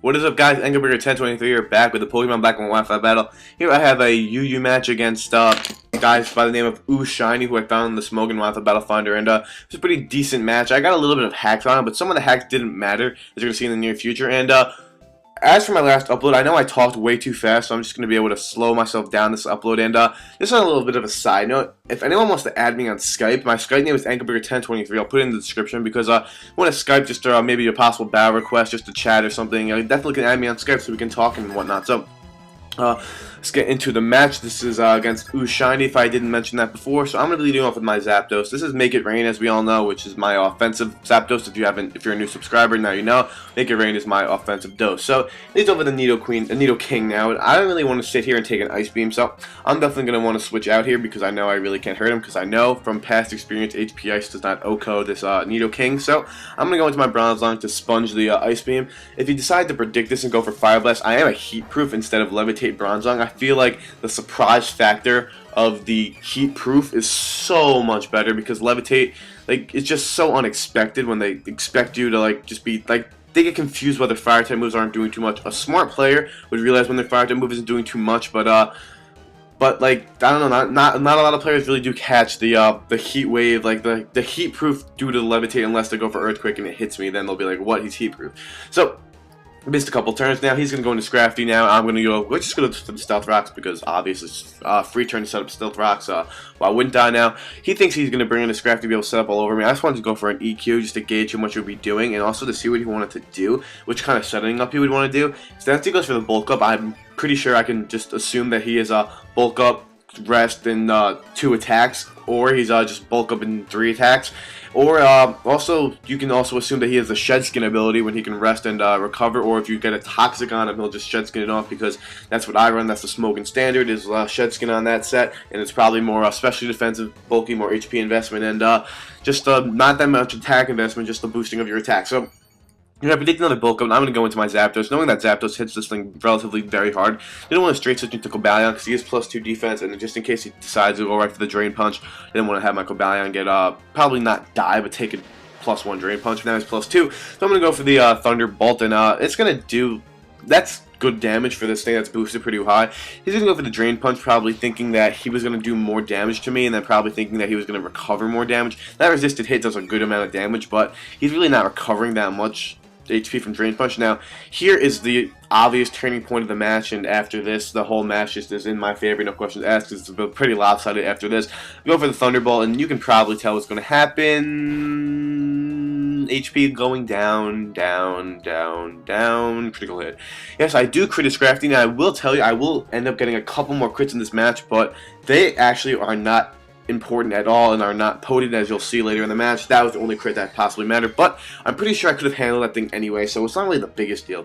What is up, guys? AnkleBreaker1023 here, back with the Pokemon Black and Wi-Fi battle. Here I have a UU match against guys by the name of Shiny, who I found in the Smoke and Wi-Fi Battle Finder, and it's a pretty decent match. I got a little bit of hacks on it, but some of the hacks didn't matter, as you're going to see in the near future. And as for my last upload, I know I talked way too fast, so I'm just going to be able to slow myself down this upload. And just on a little bit of a side note, if anyone wants to add me on Skype, my Skype name is AnkleBreaker1023. I'll put it in the description because I want to Skype just maybe a possible battle request, just to chat or something. You definitely can add me on Skype so we can talk and whatnot. So let's get into the match. This is against Shiny, if I didn't mention that before. So I'm going to be leading off with my Zapdos. This is Make It Rain, as we all know, which is my offensive Zapdos. If you're a new subscriber, now you know. Make It Rain is my offensive dose. So leads over the Nido King now. And I don't really want to sit here and take an Ice Beam, so I'm definitely going to want to switch out here because I know I really can't hurt him, because I know from past experience HP Ice does not OHKO this Nido King. So I'm going to go into my Bronzong to sponge the Ice Beam. If you decide to predict this and go for Fire Blast, I am a Heat Proof instead of Levitate Bronzong. I feel like the surprise factor of the Heat Proof is so much better, because Levitate, like, it's just so unexpected when they expect you to just be they get confused whether fire type moves aren't doing too much. A smart player would realize when their fire type move isn't doing too much, but like, I don't know, not a lot of players really do catch the heat wave, like the heat proof due to the Levitate, unless they go for Earthquake and it hits me. Then they'll be like, what? He's heat proof. So missed a couple turns. Now he's going to go into Scrafty. Now I'm going to go, we're just going to for the Stealth Rocks, because obviously free turn to set up Stealth Rocks. Well, I wouldn't die now. He thinks he's going to bring in a Scrafty to be able to set up all over me. I just wanted to go for an EQ just to gauge how much he would be doing, and also to see what he wanted to do, which kind of setting up he would want to do. So after he goes for the Bulk Up, I'm pretty sure I can just assume that he is a Bulk Up, Rest in 2 attacks, or he's just Bulk Up in 3 attacks. Or also, you can also assume that he has a Shed Skin ability when he can rest and recover, or if you get a Toxic on him, he'll just Shed Skin it off, because that's what I run. That's the Smoking Standard, is Shed Skin on that set, and it's probably more especially defensive, bulky, more HP investment, and just not that much attack investment, just the boosting of your attack. So I predict another Bulk Up, and I'm going to go into my Zapdos, knowing that Zapdos hits this thing relatively very hard. I don't want to straight switch into Cobalion, because he has +2 defense, and just in case he decides to go right for the Drain Punch, I didn't want to have my Cobalion get, probably not die, but take a +1 Drain Punch. Now he's +2, so I'm going to go for the Thunderbolt, and it's going to do, that's good damage for this thing that's boosted pretty high. He's going to go for the Drain Punch, probably thinking that he was going to do more damage to me, and then probably thinking that he was going to recover more damage. That resisted hit does a good amount of damage, but he's really not recovering that much HP from Drain Punch. Now, here is the obvious turning point of the match, and after this, the whole match just is in my favor, no questions asked, because it's pretty lopsided after this. Go for the Thunderbolt, and you can probably tell what's going to happen. HP going down, down, down, down, critical hit. Yes, I do crit Scrafty. Now, I will tell you, I will end up getting a couple more crits in this match, but they actually are not important at all and are not potent, as you'll see later in the match. That was the only crit that possibly mattered, but I'm pretty sure I could have handled that thing anyway, so it's not really the biggest deal.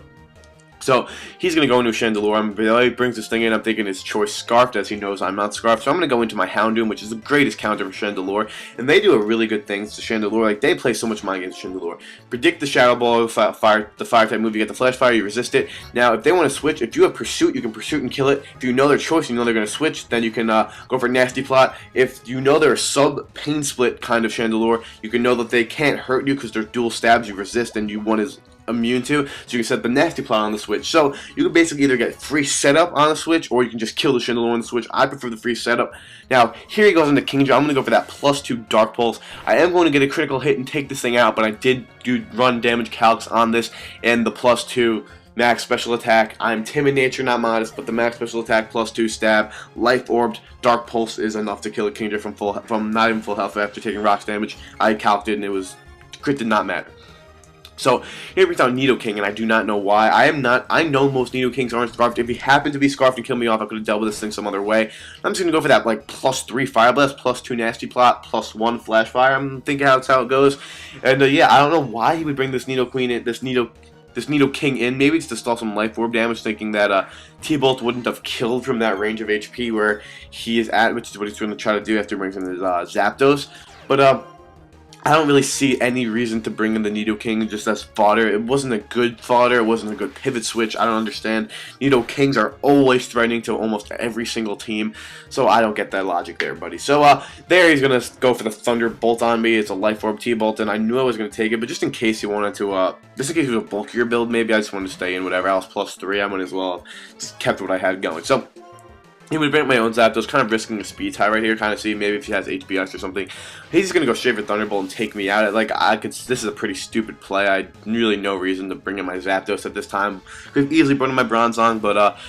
So he's going to go into Chandelure. He brings this thing in. I'm thinking his choice Scarfed, as he knows I'm not Scarfed. So I'm going to go into my Houndoom, which is the greatest counter for Chandelure. And they do a really good thing to Chandelure. Like, they play so much mind against Chandelure. Predict the Shadow Ball, the fire type move. You get the Flash Fire, you resist it. Now, if they want to switch, if you have Pursuit, you can Pursuit and kill it. If you know their choice, you know they're going to switch, then you can go for Nasty Plot. If you know they're a sub-Pain Split kind of Chandelure, you can know that they can't hurt you because they're dual stabs you resist and you one is immune to, so you can set the Nasty Plot on the switch. So you can basically either get free setup on the switch, or you can just kill the Chandelure on the switch. I prefer the free setup. Now here he goes into Kingdra. I'm going to go for that +2 Dark Pulse. I am going to get a critical hit and take this thing out, but I did run damage calcs on this, and the +2 max special attack. I'm timid nature, not modest, but the max special attack +2 stab, Life Orbed, Dark Pulse is enough to kill a Kingdra from not even full health after taking rocks damage. I calced it, and it was crit did not matter. So here we found Nido King, and I do not know why. I know most Nido Kings aren't Scarfed. If he happened to be Scarfed and kill me off, I could have dealt with this thing some other way. I'm just going to go for that, like, +3 Fire Blast, +2 Nasty Plot, +1 Flash Fire. I'm thinking that's how it goes. And yeah, I don't know why he would bring this Nido Queen in, this Nido King in. Maybe it's to stall some Life Orb damage, thinking that T-Bolt wouldn't have killed from that range of HP where he is at, which is what he's going to try to do after he brings in his Zapdos. But I don't really see any reason to bring in the Nidoking just as fodder. It wasn't a good fodder. It wasn't a good pivot switch. I don't understand. Nidokings are always threatening to almost every single team, so I don't get that logic there, buddy. So there he's gonna go for the Thunderbolt on me. It's a Life Orb T-Bolt, and I knew I was gonna take it, but just in case he wanted to, just in case it was a bulkier build, maybe I just wanted to stay in whatever. I was +3. I might as well have just kept what I had going. So he would bring my own Zapdos, kind of risking a speed tie right here, kind of see maybe if he has HBX or something. He's just gonna go straight for Thunderbolt and take me out. Like this is a pretty stupid play. I had really no reason to bring in my Zapdos at this time. Could have easily brought in my Bronzong, but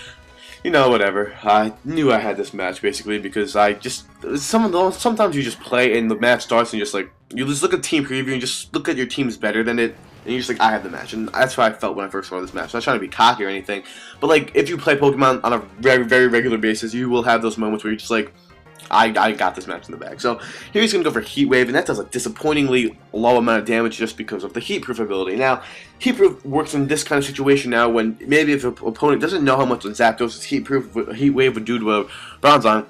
you know, whatever. I knew I had this match basically because I just sometimes you just play and the match starts and you just look at team preview and just look at your team's better than it. And you're just like, I have the match. And that's how I felt when I first saw this match. I'm not trying to be cocky or anything. But, like, if you play Pokemon on a very, very regular basis, you will have those moments where you're just like, I got this match in the bag. So, here he's going to go for Heat Wave. And that does a disappointingly low amount of damage just because of the Heat Proof ability. Now, Heat Proof works in this kind of situation now when maybe if an opponent doesn't know how much Zapdos' Heat Wave would do to a Bronzong,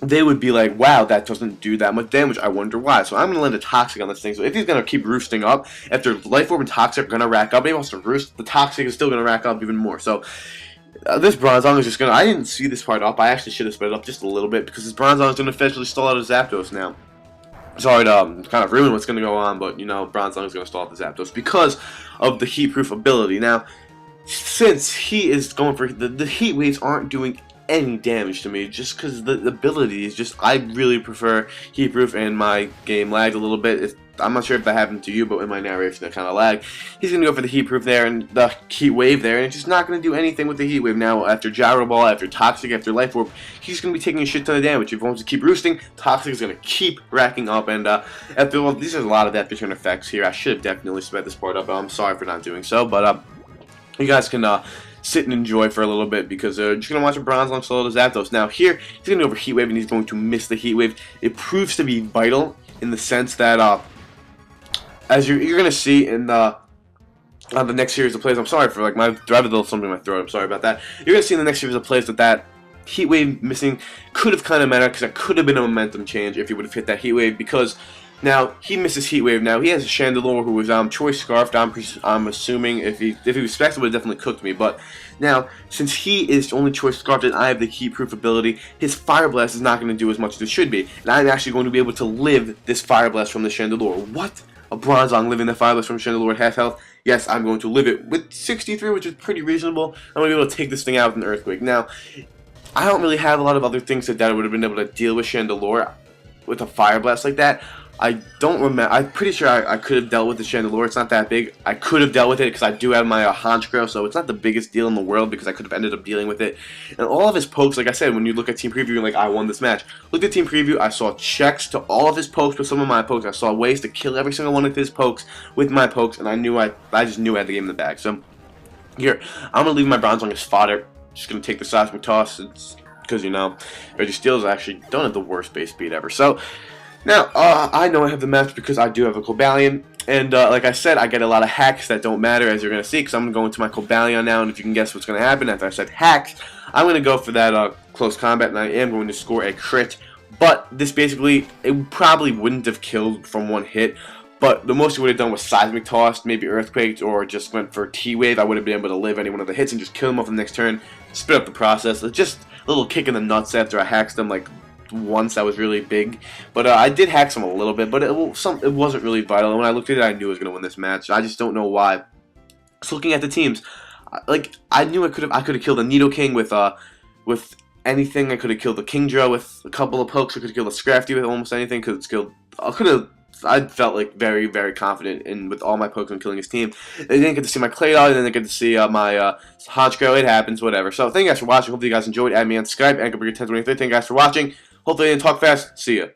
they would be like, wow, that doesn't do that much damage. I wonder why. So I'm going to land a Toxic on this thing. So if he's going to keep roosting up, after Life Orb and Toxic are going to rack up, maybe he wants to roost, the Toxic is still going to rack up even more. So this Bronzong is just going to, I didn't see this part up. I actually should have sped it up just a little bit because this Bronzong is going to eventually stall out of Zapdos now. Sorry to kind of ruin what's going to go on, but you know, Bronzong is going to stall out the Zapdos because of the Heat Proof ability. Now, since he is going for, the Heat Waves aren't doing any damage to me just because the ability is just, I really prefer Heat Proof, and my game lagged a little bit. I'm not sure if that happened to you, but in my narration it kind of lagged. He's going to go for the Heat Proof there and the Heat Wave there, and it's just not going to do anything with the Heat Wave. Now, after Gyro Ball, after Toxic, after Life Orb, he's going to be taking a shit ton of damage. If he wants to keep roosting, Toxic is going to keep racking up, and these are a lot of death return effects here. I should have definitely sped this part up, but I'm sorry for not doing so, but you guys can sit and enjoy for a little bit because you're just going to watch a Bronzong solo to Zapdos. Now here, he's going to go for Heat Wave and he's going to miss the Heat Wave. It proves to be vital in the sense that as you're going to see in the next series of plays, I'm sorry for I have a little something in my throat, I'm sorry about that. You're going to see in the next series of plays that Heat Wave missing could have kind of mattered because that could have been a momentum change if he would have hit that Heat Wave, because now he misses Heat Wave. Now he has a Chandelure who was Choice Scarfed. I'm assuming if he was Specs, it would have definitely cooked me. But now since he is only Choice Scarfed and I have the Heat Proof ability, his Fire Blast is not going to do as much as it should be, and I'm actually going to be able to live this Fire Blast from the Chandelure. What? A Bronzong living the Fire Blast from Chandelure at half health? Yes, I'm going to live it with 63, which is pretty reasonable. I'm going to be able to take this thing out with an Earthquake. Now, I don't really have a lot of other things that I would have been able to deal with Chandelure with a Fire Blast like that. I don't remember. I'm pretty sure I could have dealt with the Chandelure. It's not that big. I could have dealt with it because I do have my Honchkrow, so it's not the biggest deal in the world because I could have ended up dealing with it. And all of his pokes, like I said, when you look at Team Preview, you're like, I won this match. Look at Team Preview, I saw checks to all of his pokes with some of my pokes. I saw ways to kill every single one of his pokes with my pokes, and I just knew I had the game in the bag. So here, I'm going to leave my Bronzong as fodder. Just going to take the Seismic Toss. It's because, you know, Registeels actually don't have the worst base speed ever. So now, I know I have the match because I do have a Cobalion, and like I said, I get a lot of hacks that don't matter, as you're going to see, because I'm going to go into my Cobalion now, and if you can guess what's going to happen after I said hacks, I'm going to go for that close combat, and I am going to score a crit, but this basically, it probably wouldn't have killed from one hit, but the most it would have done was Seismic Toss, maybe Earthquaked, or just went for T-Wave. I would have been able to live any one of the hits and just kill them off the next turn, spit up the process. It's just a little kick in the nuts after I hacked them, like, once. That was really big, but I did hack some a little bit, but it wasn't really vital, and when I looked at it, I knew I was going to win this match. I just don't know why. So looking at the teams, like, I knew I could have killed a Nidoking with anything. I could have killed the Kingdra with a couple of pokes. I could have killed a Scrafty with almost anything. I felt like very, very confident in with all my Pokemon killing his team. They didn't get to see my Claydol, and then they get to see my Honchkrow. It happens, whatever. So thank you guys for watching. Hopefully you guys enjoyed. Add me on Skype, AnkleBreaker1023. Thank you guys for watching. Hopefully I didn't talk fast. See ya.